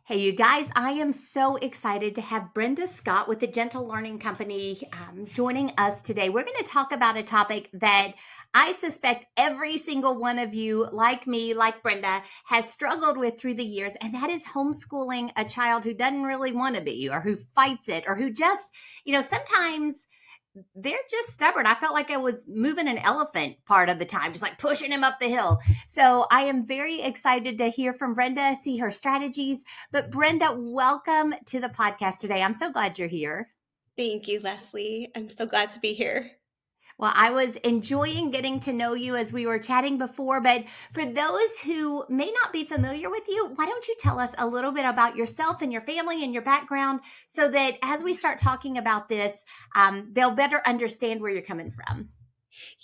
Hey, you guys, I am so excited to have Brenda Scott with the Gentle Learning Company joining us today. We're going to talk about a topic that I suspect every single one of you, like me, like Brenda, has struggled with through the years, and that is homeschooling a child who doesn't really want to be, or who fights it, or who just, sometimes they're just stubborn. I felt like I was moving an elephant part of the time, just like pushing him up the hill. So I am very excited to hear from Brenda, see her strategies. But Brenda, welcome to the podcast today. I'm so glad you're here. Thank you, Leslie. I'm so glad to be here. Well, I was enjoying getting to know you as we were chatting before, but for those who may not be familiar with you, why don't you tell us a little bit about yourself and your family and your background so that as we start talking about this, they'll better understand where you're coming from.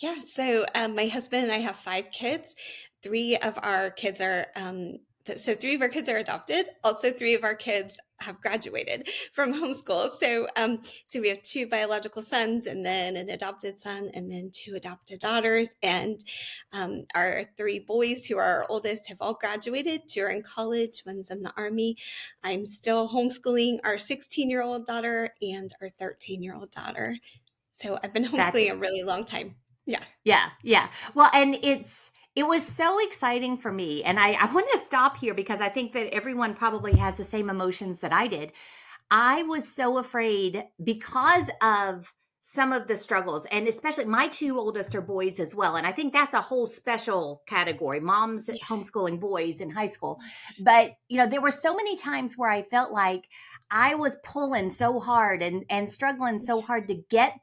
My husband and I have 5 kids. Three of our kids are three of our kids are adopted. Also, three of our kids have graduated from homeschool. So we have two biological sons, and then an adopted son, and then two adopted daughters. And our three boys, who are our oldest, have all graduated. Two are in college. One's in the Army. I'm still homeschooling our 16-year-old daughter and our 13-year-old daughter. So I've been That's homeschooling a really long time. Yeah. Yeah. Well, and it was so exciting for me. And I want to stop here because I think that everyone probably has the same emotions that I did. I was so afraid because of some of the struggles, and especially my two oldest are boys as well. And I think that's a whole special category, moms Yeah. homeschooling boys in high school. But, there were so many times where I felt like I was pulling so hard and struggling so hard to get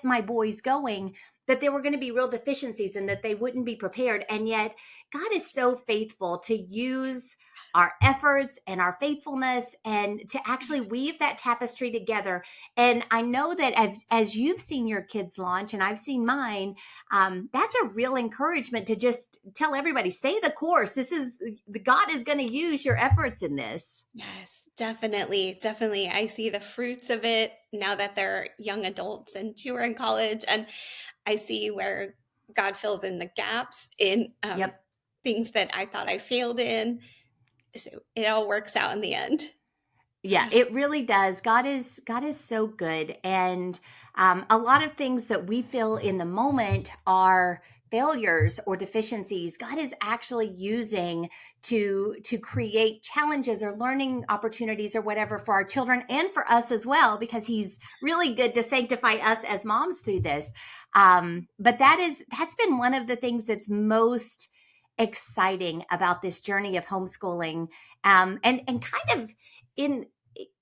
my boys going, that there were going to be real deficiencies and that they wouldn't be prepared. And yet God is so faithful to use our efforts and our faithfulness and to actually weave that tapestry together. And I know that as you've seen your kids launch and I've seen mine, that's a real encouragement to just tell everybody, stay the course. God is going to use your efforts in this. Yes, definitely. Definitely. I see the fruits of it now that they're young adults and two are in college. And I see where God fills in the gaps in Yep. things that I thought I failed in. So it all works out in the end. Yeah, Yes. it really does. God is so good, and a lot of things that we feel in the moment are failures or deficiencies. God is actually using to create challenges or learning opportunities or whatever for our children and for us as well, because He's really good to sanctify us as moms through this. But that's been one of the things that's most exciting about this journey of homeschooling, and kind of in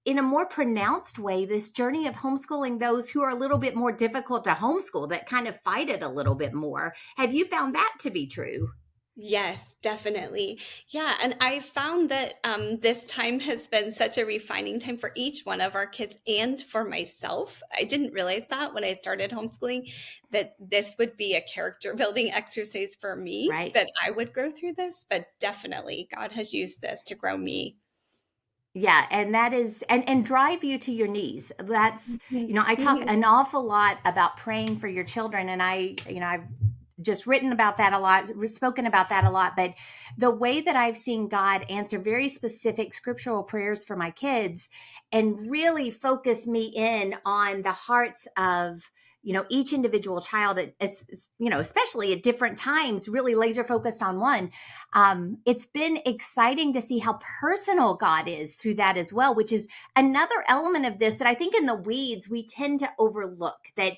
in a more pronounced way, this journey of homeschooling those who are a little bit more difficult to homeschool, that kind of fight it a little bit more. Have you found that to be true? Yes, definitely. Yeah, and I found that this time has been such a refining time for each one of our kids and for myself. I didn't realize that when I started homeschooling, that this would be a character building exercise for me, Right. that I would grow through this, but definitely God has used this to grow me. Yeah, and that is and drive you to your knees. That's, Mhm. I talk Mhm. an awful lot about praying for your children, and I've just written about that a lot, spoken about that a lot, but the way that I've seen God answer very specific scriptural prayers for my kids and really focus me in on the hearts of each individual child, especially at different times, really laser focused on one. It's been exciting to see how personal God is through that as well, which is another element of this that I think in the weeds we tend to overlook, that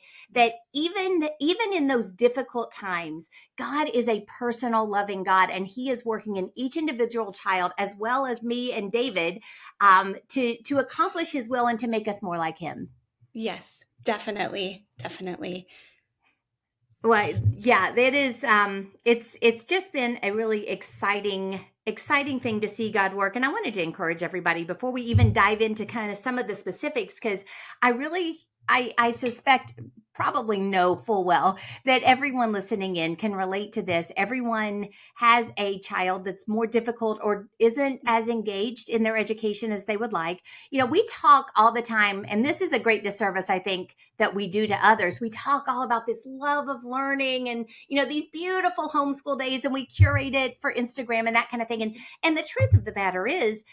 even in those difficult times, God is a personal loving God, and He is working in each individual child as well as me and David, to accomplish His will and to make us more like Him. Yes, definitely. Definitely. Well, yeah, it is. It's just been a really exciting thing to see God work, and I wanted to encourage everybody before we even dive into kind of some of the specifics, because I suspect, probably know full well, that everyone listening in can relate to this. Everyone has a child that's more difficult or isn't as engaged in their education as they would like. We talk all the time, and this is a great disservice, I think, that we do to others. We talk all about this love of learning and, these beautiful homeschool days, and we curate it for Instagram and that kind of thing. And the truth of the matter is,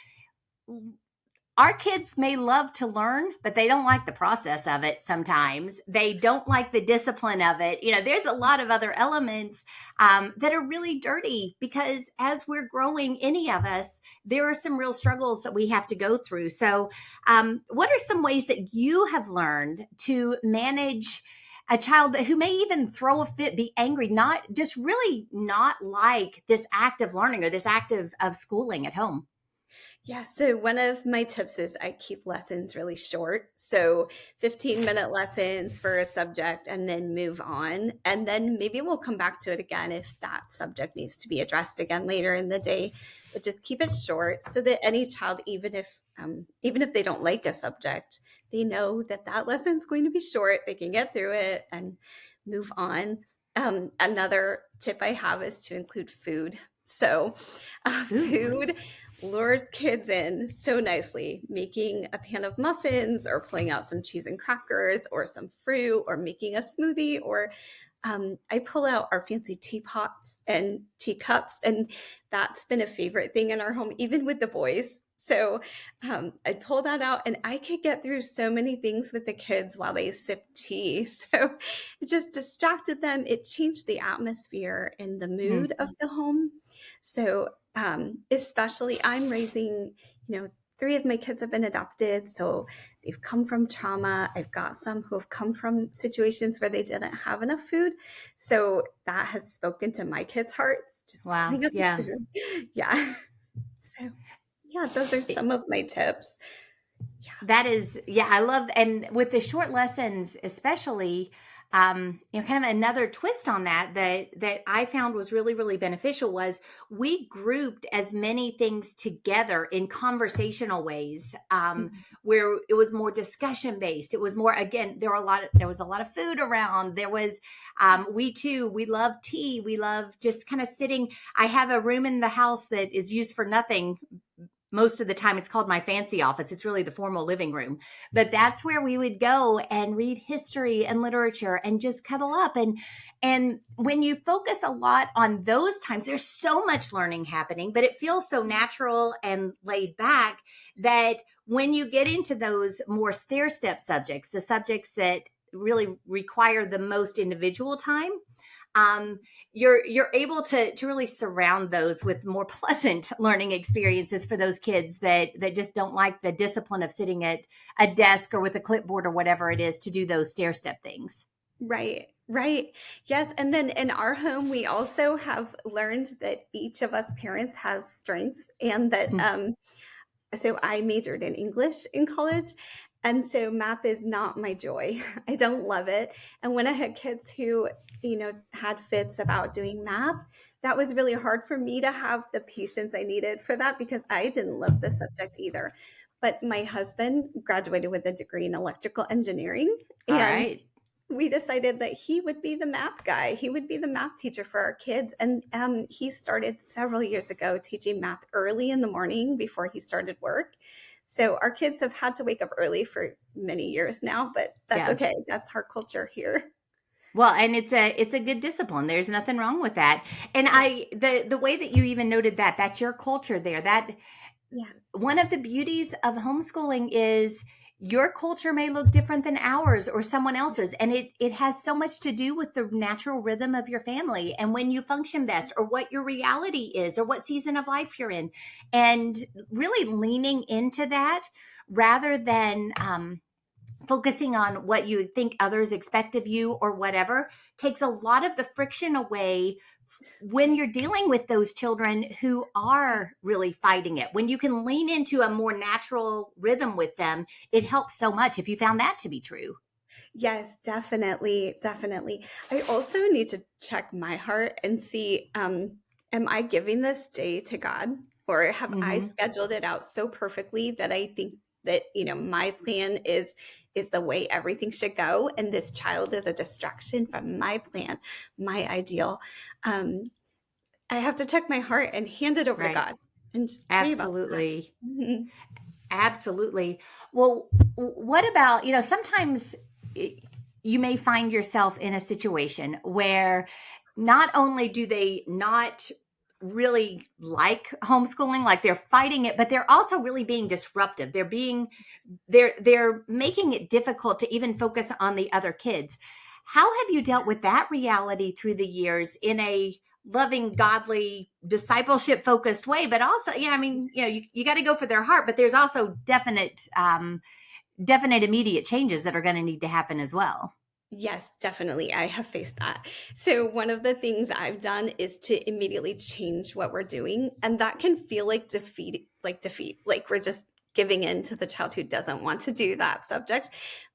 our kids may love to learn, but they don't like the process of it sometimes. They don't like the discipline of it. There's a lot of other elements that are really dirty because as we're growing, any of us, there are some real struggles that we have to go through. So, what are some ways that you have learned to manage a child who may even throw a fit, be angry, not just really not like this act of learning or this act of schooling at home? Yeah, so one of my tips is I keep lessons really short. So 15-minute lessons for a subject and then move on. And then maybe we'll come back to it again if that subject needs to be addressed again later in the day. But just keep it short so that any child, even if they don't like a subject, they know that that lesson is going to be short. They can get through it and move on. Another tip I have is to include food. So, Ooh. food lures kids in so nicely, making a pan of muffins or pulling out some cheese and crackers or some fruit or making a smoothie or I pull out our fancy teapots and teacups, and that's been a favorite thing in our home, even with the boys. So I pull that out, and I could get through so many things with the kids while they sip tea. So it just distracted them. It changed the atmosphere and the mood of the home. So especially, I'm raising, three of my kids have been adopted. So they've come from trauma. I've got some who have come from situations where they didn't have enough food. So that has spoken to my kids' hearts, just Wow. pulling out the Yeah. food. Yeah. So, yeah, those are some of my tips. Yeah. That is, yeah, I love, and with the short lessons, especially, kind of another twist on that I found was really, really beneficial was we grouped as many things together in conversational ways, Mhm. where it was more discussion based. It was more, again, there was a lot of food around. There was, we love tea. We love just kind of sitting. I have a room in the house that is used for nothing most of the time. It's called my fancy office. It's really the formal living room, but that's where we would go and read history and literature and just cuddle up. And when you focus a lot on those times, there's so much learning happening, but it feels so natural and laid back that when you get into those more stair step subjects, the subjects that really require the most individual time, um, you're able to really surround those with more pleasant learning experiences for those kids that just don't like the discipline of sitting at a desk or with a clipboard or whatever it is to do those stair step things. Right, right. Yes. And then in our home, we also have learned that each of us parents has strengths and that Hmm. so I majored in English in college. And so math is not my joy. I don't love it. And when I had kids who, had fits about doing math, that was really hard for me to have the patience I needed for that because I didn't love the subject either. But my husband graduated with a degree in electrical engineering, All and right. we decided that he would be the math guy. He would be the math teacher for our kids. And he started several years ago teaching math early in the morning before he started work. So our kids have had to wake up early for many years now, but that's Yeah. okay. That's our culture here. Well, and it's a good discipline. There's nothing wrong with that. And Yeah. the way that you even noted that's your culture there. That Yeah. one of the beauties of homeschooling is your culture may look different than ours or someone else's, and it has so much to do with the natural rhythm of your family and when you function best or what your reality is or what season of life you're in, and really leaning into that rather than focusing on what you think others expect of you or whatever takes a lot of the friction away when you're dealing with those children who are really fighting it. When you can lean into a more natural rhythm with them, it helps so much. If you found that to be true. Yes, definitely, definitely. I also need to check my heart and see, am I giving this day to God, or have I Mm-hmm. scheduled it out so perfectly that I think that, my plan is the way everything should go, and this child is a distraction from my plan, my ideal. Um, I have to check my heart and hand it over to Right. God and just pray about that. Absolutely. Mhm. Absolutely. Well, what about, sometimes you may find yourself in a situation where not only do they not really like homeschooling, like they're fighting it, but they're also really being disruptive. They're making it difficult to even focus on the other kids. How have you dealt with that reality through the years in a loving, godly, discipleship focused way? But also, I mean, you got to go for their heart, but there's also definite immediate changes that are going to need to happen as well. Yes, definitely. I have faced that. So, one of the things I've done is to immediately change what we're doing. And that can feel like defeat, like we're just giving in to the child who doesn't want to do that subject.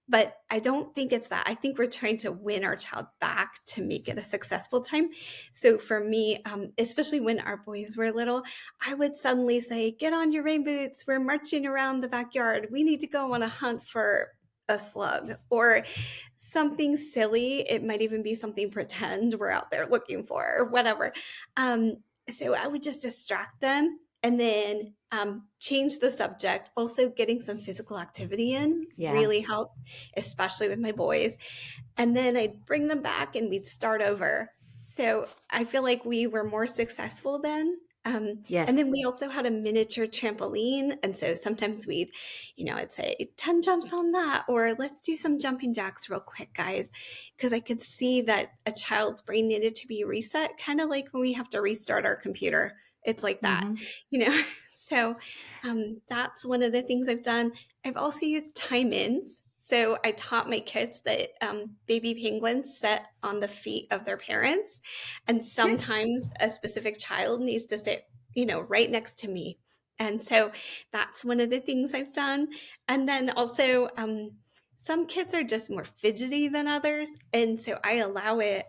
But I don't think it's that. I think we're trying to win our child back to make it a successful time. So, for me, especially when our boys were little, I would suddenly say, "Get on your rain boots. We're marching around the backyard. We need to go on a hunt for a slug," or something silly. It might even be something pretend we're out there looking for or whatever. Um, so I would just distract them and then change the subject. Also, getting some physical activity in Yeah. really helped, especially with my boys. And then I'd bring them back and we'd start over. So I feel like we were more successful then. And Yes. then we also had a miniature trampoline. And so sometimes I'd say 10 jumps on that, or let's do some jumping jacks real quick, guys. Because I could see that a child's brain needed to be reset, kind of like when we have to restart our computer. It's like that, Mm-hmm. you know? So that's one of the things I've done. I've also used time ins. So I taught my kids that baby penguins sit on the feet of their parents. And Good. sometimes a specific child needs to sit, right next to me. And so that's one of the things I've done. And then also, some kids are just more fidgety than others. And so I allow it.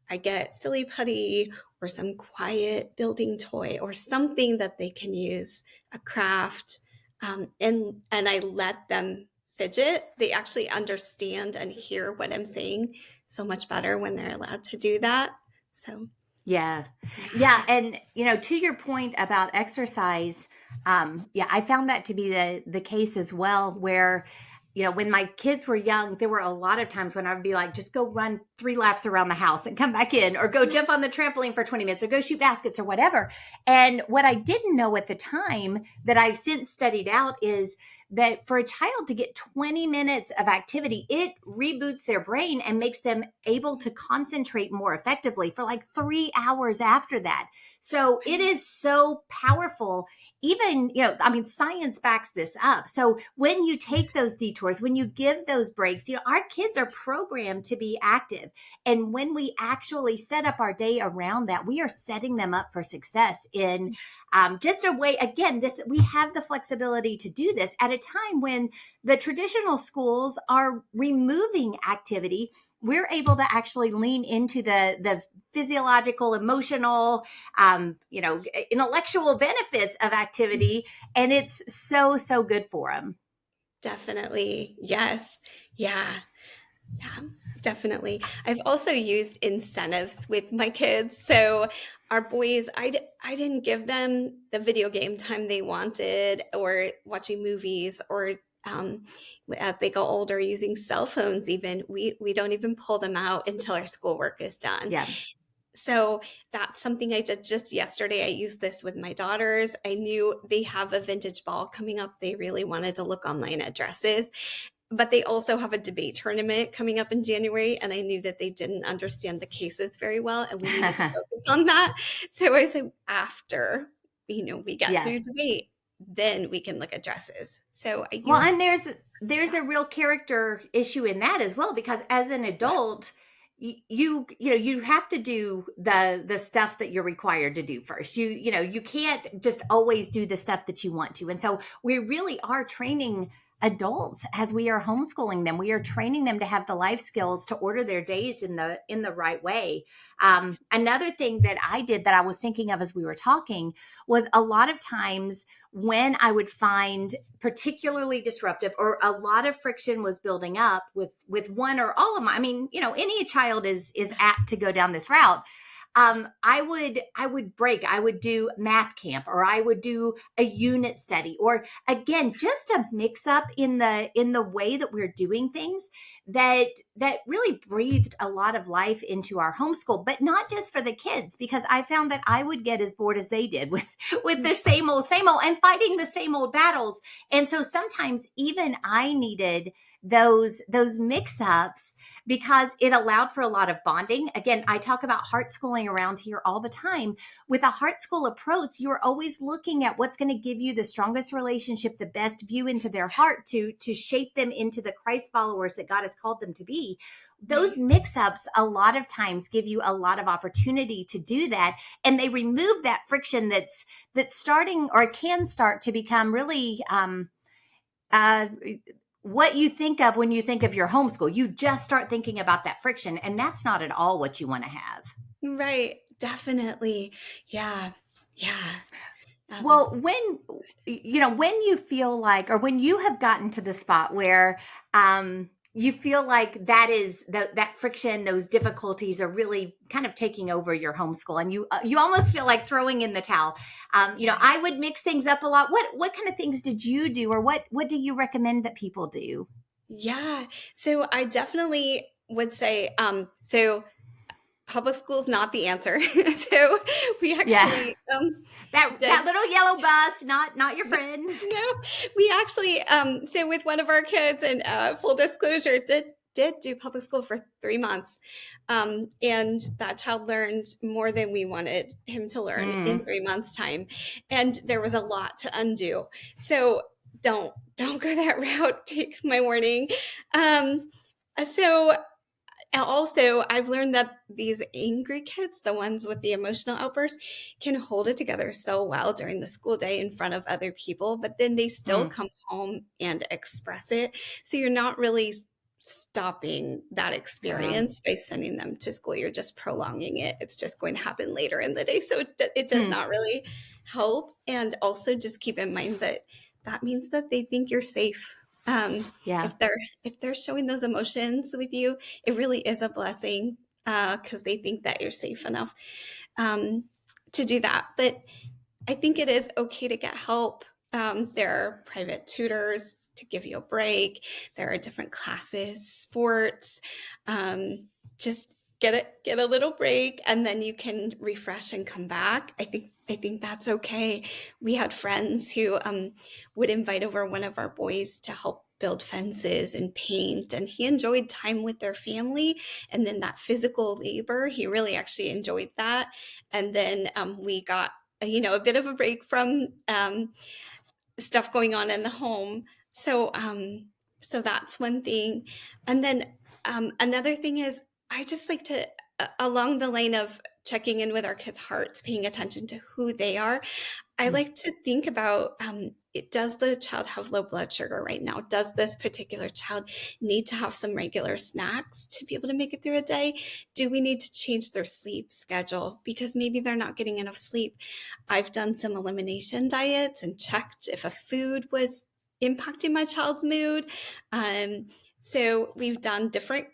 I get silly putty or some quiet building toy or something that they can use, a craft. And I let them fidget. They actually understand and hear what I'm saying so much better when they're allowed to do that. So, Yeah. yeah. Yeah. And, to your point about exercise, yeah, I found that to be the case as well, where, when my kids were young, there were a lot of times when I would be like, just go run 3 laps around the house and come back in, or go jump on the trampoline for 20 minutes, or go shoot baskets or whatever. And what I didn't know at the time that I've since studied out is that for a child to get 20 minutes of activity, it reboots their brain and makes them able to concentrate more effectively for like 3 hours after that. So it is so powerful. Even, I mean, science backs this up. So when you take those detours, when you give those breaks, our kids are programmed to be active. And when we actually set up our day around that, we are setting them up for success in just a way. Again, we have the flexibility to do this at a time when the traditional schools are removing activity. We're able to actually lean into the physiological, emotional, intellectual benefits of activity, and it's so good for them. Definitely. Yes. Yeah. Yeah, definitely. I've also used incentives with my kids. So our boys, I didn't give them the video game time they wanted, or watching movies, or as they go older, using cell phones. Even we don't even pull them out until our schoolwork is done. Yeah. So that's something I did just yesterday. I used this with my daughters. I knew they have a vintage ball coming up. They really wanted to look online at dresses, but they also have a debate tournament coming up in January. And I knew that they didn't understand the cases very well, and we needed to focus on that. So I said, after, we get Yeah. through debate, then we can look at dresses. So I Well, use, and there's a real character issue in that as well, because as an yeah, adult, you have to do the stuff that you're required to do first. You can't just always do the stuff that you want to. And so we really are training adults as we are homeschooling them. We are training them to have the life skills to order their days in the right way. Another thing that I did that I was thinking of as we were talking was, a lot of times when I would find particularly disruptive, or a lot of friction was building up with one or all of my, I mean, any child is apt to go down this route. I would break. I would do math camp, or I would do a unit study, or again, just a mix up in the way that we're doing things that really breathed a lot of life into our homeschool, but not just for the kids, because I found that I would get as bored as they did with the same old and fighting the same old battles. And so sometimes even I needed those mix ups, because it allowed for a lot of bonding. Again, I talk about heart schooling around here all the time. With a heart school approach, you're always looking at what's going to give you the strongest relationship, the best view into their heart to shape them into the Christ followers that God has called them to be. Those mix ups a lot of times give you a lot of opportunity to do that, and they remove that friction that's starting, or can start to become really uh, what you think of when you think of your homeschool. You just start thinking about that friction, and that's not at all what you want to have. Right. Definitely. Yeah. Yeah. Um, Well, when you feel like, or when you have gotten to the spot where you feel like that friction, those difficulties are really kind of taking over your homeschool, and you almost feel like throwing in the towel. yeah. I would mix things up a lot. What kind of things did you do, or what do you recommend that people do? Yeah. So I definitely would say, so public school is not the answer. So we Yeah, actually that did little yellow bus, not your friend. no, we actually so with one of our kids, and full disclosure, did do public school for 3 months, and that child learned more than we wanted him to learn in Mm. 3 months time, and there was a lot to undo. So don't go that route. Take my warning. um so also, I've learned that these angry kids, the ones with the emotional outbursts, can hold it together so well during the school day in front of other people, but then they still Mm. come home and express it. So you're not really stopping that Wow. experience by sending them to school. You're just prolonging it. It's just going to happen later in the day. So it does Hmm. not really help. And also just keep in mind that that means that they think you're safe. Yeah. If they're showing those emotions with you, it really is a blessing, because they think that you're safe enough um, to do that. But I think it is okay to get help. There are private tutors to give you a break. There are different classes, sports. Just get a little break, and then you can refresh and come back. I think that's okay. We had friends who would invite over one of our boys to help build fences and paint, and he enjoyed time with their family. And then that physical labor, he really actually enjoyed that. And then we got a bit of a break from stuff going on in the home. So that's one thing. And then another thing is, I just like to, along the line of checking in with our kids' hearts, paying attention to who they are, I Mm. like to think about, does the child have low blood sugar right now? Does this particular child need to have some regular snacks to be able to make it through a day? Do we need to change their sleep schedule because maybe they're not getting enough sleep? I've done some elimination diets and checked if a food was impacting my child's mood. Um, so we've done different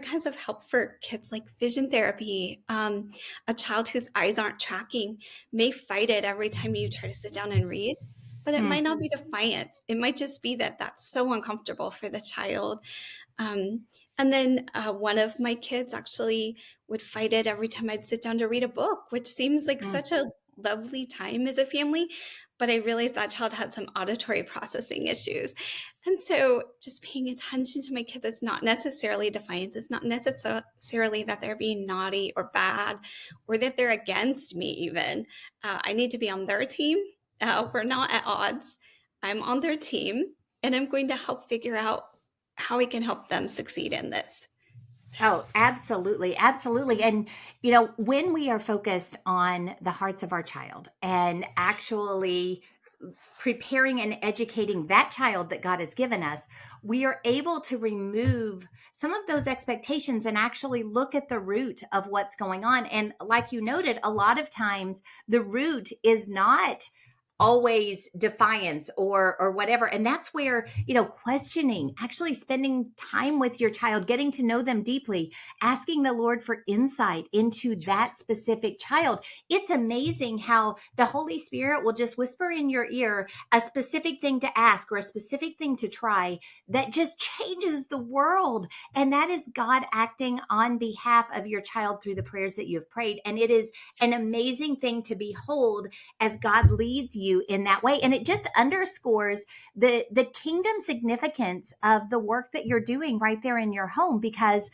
kinds of help for kids, like vision therapy. A child whose eyes aren't tracking may fight it every time you try to sit down and read, but it might Mm. not be defiance. It might just be that that's so uncomfortable for the child. Um, and then one of my kids actually would fight it every time I'd sit down to read a book, which seems like Mm. such a lovely time as a family. But I realized that child had some auditory processing issues. And so just paying attention to my kids, it's not necessarily defiance. It's not necessarily that they're being naughty or bad or that they're against me, even. I need to be on their team. We're not at odds. I'm on their team, and I'm going to help figure out how we can help them succeed in this. So, Oh, absolutely. Absolutely. And, when we are focused on the hearts of our child and actually preparing and educating that child that God has given us, we are able to remove some of those expectations and actually look at the root of what's going on. And like you noted, a lot of times the root is not always defiance or whatever. And that's where, questioning, actually spending time with your child, getting to know them deeply, asking the Lord for insight into that specific child. It's amazing how the Holy Spirit will just whisper in your ear a specific thing to ask or a specific thing to try that just changes the world. And that is God acting on behalf of your child through the prayers that you have prayed. And it is an amazing thing to behold as God leads you in that way. And it just underscores the kingdom significance of the work that you're doing right there in your home, because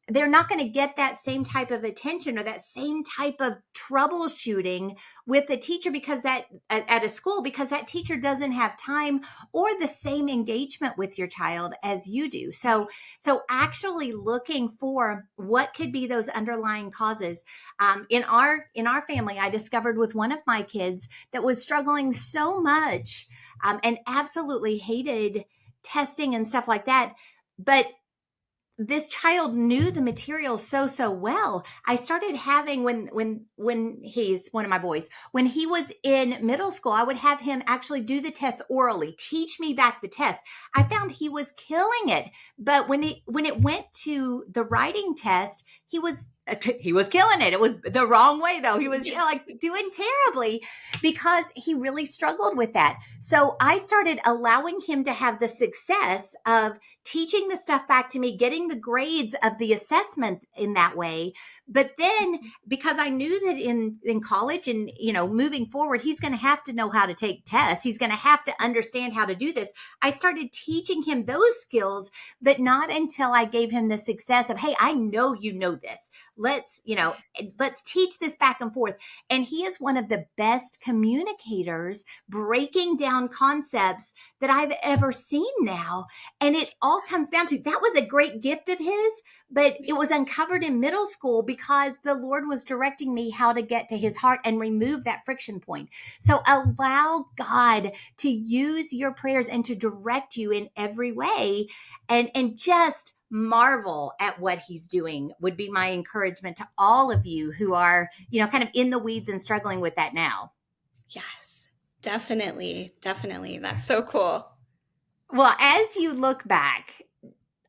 they're not going to get that same type of attention or that same type of troubleshooting with the teacher, because that at a school, because that teacher doesn't have time or the same engagement with your child as you do. So actually looking for what could be those underlying causes. In our family, I discovered with one of my kids that was struggling so much, and absolutely hated testing and stuff like that. But this child knew the material so well. I started having, when he's one of my boys, when he was in middle school, I would have him actually do the test orally, teach me back the test. I found he was killing it. But when it went to the writing test, he was killing it. It was the wrong way though. He was, like doing terribly, because he really struggled with that. So I started allowing him to have the success of teaching the stuff back to me, getting the grades of the assessment in that way. But then, because I knew that in college and, moving forward, he's going to have to know how to take tests. He's going to have to understand how to do this. I started teaching him those skills, but not until I gave him the success of, hey, I know you know this. Let's teach this back and forth. And he is one of the best communicators, breaking down concepts that I've ever seen now. And it all comes down to, that was a great gift of his, but it was uncovered in middle school because the Lord was directing me how to get to his heart and remove that friction point. So allow God to use your prayers and to direct you in every way, and just marvel at what he's doing would be my encouragement to all of you who are, kind of in the weeds and struggling with that now. Yes, definitely. Definitely. That's so cool. Well, as you look back,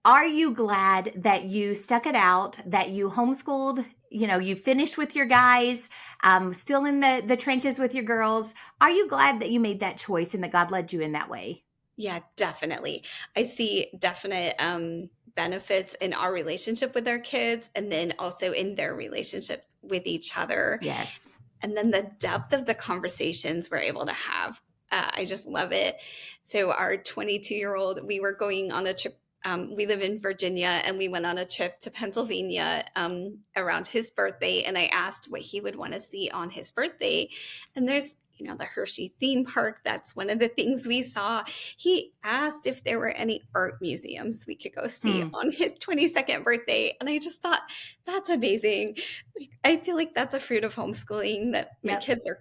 are you glad that you stuck it out, that you homeschooled, you finished with your guys, still in the trenches with your girls? Are you glad that you made that choice and that God led you in that way? Yeah, definitely. I see definite benefits in our relationship with our kids, and then also in their relationship with each other. Yes. And then the depth of the conversations we're able to have. I just love it. So our 22-year-old, we were going on a trip. We live in Virginia, and we went on a trip to Pennsylvania around his birthday. And I asked what he would want to see on his birthday. And there's, the Hershey theme park. That's one of the things we saw. He asked if there were any art museums we could go see on his 22nd birthday. And I just thought, that's amazing. I feel like that's a fruit of homeschooling, that my kids are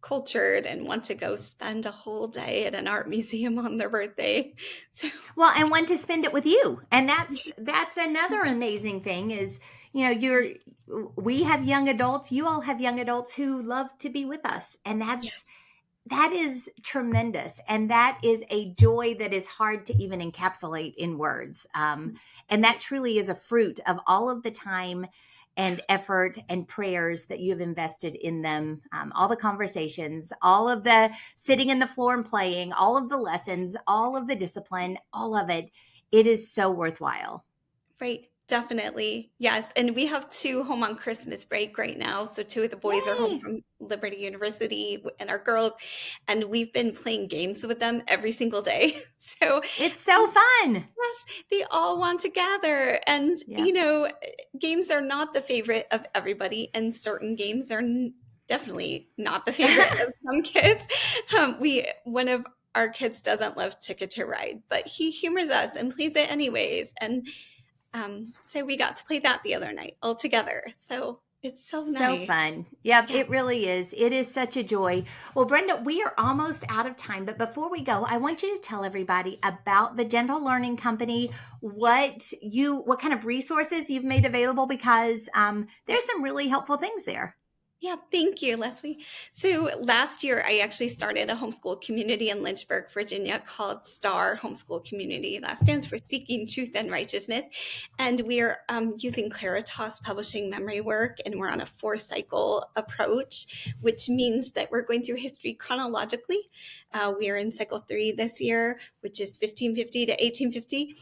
cultured and want to go spend a whole day at an art museum on their birthday. So, well, and want to spend it with you. And that's another amazing thing is, we have young adults, you all have young adults who love to be with us. And that is tremendous. And that is a joy that is hard to even encapsulate in words. And that truly is a fruit of all of the time and effort and prayers that you've invested in them, all the conversations, all of the sitting in the floor and playing, all of the lessons, all of the discipline, all of it. It is so worthwhile. Right. Definitely. Yes. And we have 2 home on Christmas break right now. So 2 of the boys are home from Liberty University and our girls, and we've been playing games with them every single day. So it's so fun. Yes, they all want to gather. And, games are not the favorite of everybody, and certain games are definitely not the favorite of some kids. One of our kids doesn't love Ticket to Ride, but he humors us and plays it anyways. And so we got to play that the other night all together. So it's so nice. So fun. Yep, yeah. It really is. It is such a joy. Well, Brenda, we are almost out of time, but before we go, I want you to tell everybody about the Gentle Learning Company, what kind of resources you've made available, because there's some really helpful things there. Yeah, thank you, Leslie. So last year, I actually started a homeschool community in Lynchburg, Virginia called STAR Homeschool Community. That stands for Seeking Truth and Righteousness. And we're using Claritas Publishing Memory Work, and we're on a 4-cycle approach, which means that we're going through history chronologically. We are in cycle 3 this year, which is 1550 to 1850.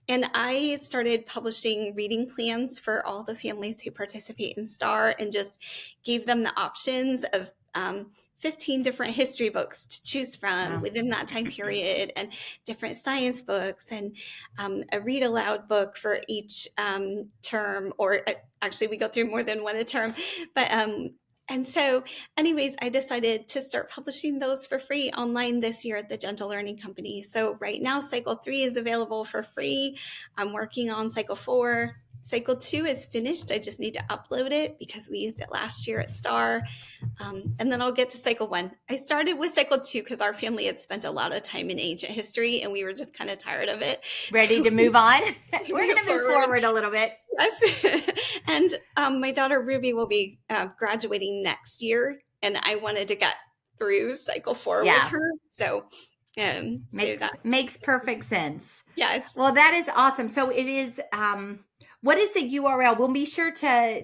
And I started publishing reading plans for all the families who participate in STAR and just gave them the options of 15 different history books to choose from within that time period, and different science books, and a read aloud book for each term, or actually we go through more than one a term, but and so anyways, I decided to start publishing those for free online this year at the Gentle Learning Company. So right now, cycle 3 is available for free. I'm working on cycle 4. Cycle 2 is finished. I just need to upload it because we used it last year at STAR. And then I'll get to cycle 1. I started with cycle 2 because our family had spent a lot of time in ancient history and we were just kind of tired of it. Ready to move on? We're going to move forward a little bit. Yes. And my daughter Ruby will be graduating next year, and I wanted to get through cycle 4 with her. So makes perfect sense. Yes. Well, that is awesome. So it is, what is the URL? We'll be sure to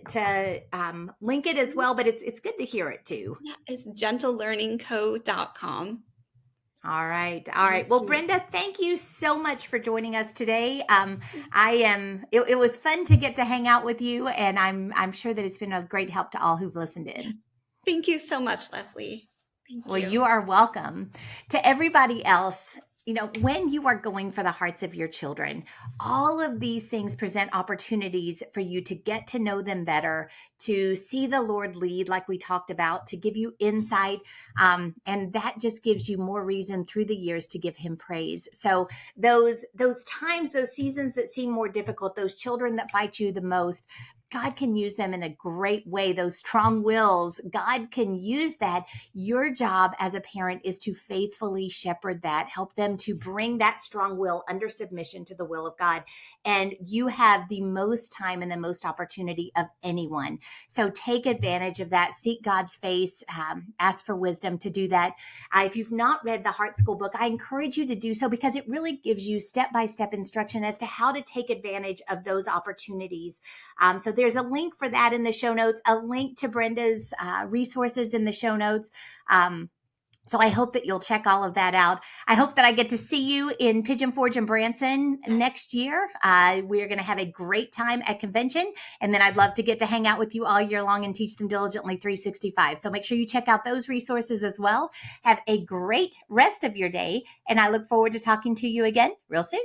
link it as well, but it's good to hear it too. Yeah, it's gentlelearningco.com. All right. Well, Brenda, thank you so much for joining us today. It was fun to get to hang out with you, and I'm sure that it's been a great help to all who've listened in. Thank you so much, Leslie. Thank you. Well, you are welcome. To everybody else, when you are going for the hearts of your children, all of these things present opportunities for you to get to know them better, to see the Lord lead, like we talked about, to give you insight. And that just gives you more reason through the years to give him praise. So those times, those seasons that seem more difficult, those children that fight you the most, God can use them in a great way. Those strong wills, God can use that. Your job as a parent is to faithfully shepherd that, help them to bring that strong will under submission to the will of God. And you have the most time and the most opportunity of anyone. So take advantage of that. Seek God's face. Ask for wisdom to do that. If you've not read the Heart School book, I encourage you to do so because it really gives you step-by-step instruction as to how to take advantage of those opportunities. So there's a link for that in the show notes, a link to Brenda's resources in the show notes. So I hope that you'll check all of that out. I hope that I get to see you in Pigeon Forge and Branson next year. We're going to have a great time at convention. And then I'd love to get to hang out with you all year long and teach them diligently 365. So make sure you check out those resources as well. Have a great rest of your day. And I look forward to talking to you again real soon.